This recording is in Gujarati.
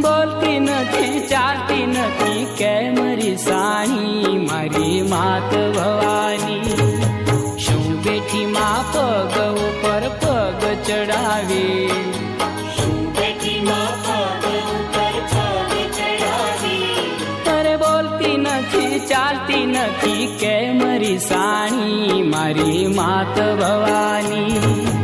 બોલતી નથી ચાલતી નથી કેમ રીસાણી મારી માત ભવાની શું બેઠી માં પગ ઉપર પગ ચડાવે શું બેઠી માં પગ ઉપર પગ ચડાવી અરે બોલતી નથી ચાલતી નથી કેમ રીસાણી મારી માત ભવાની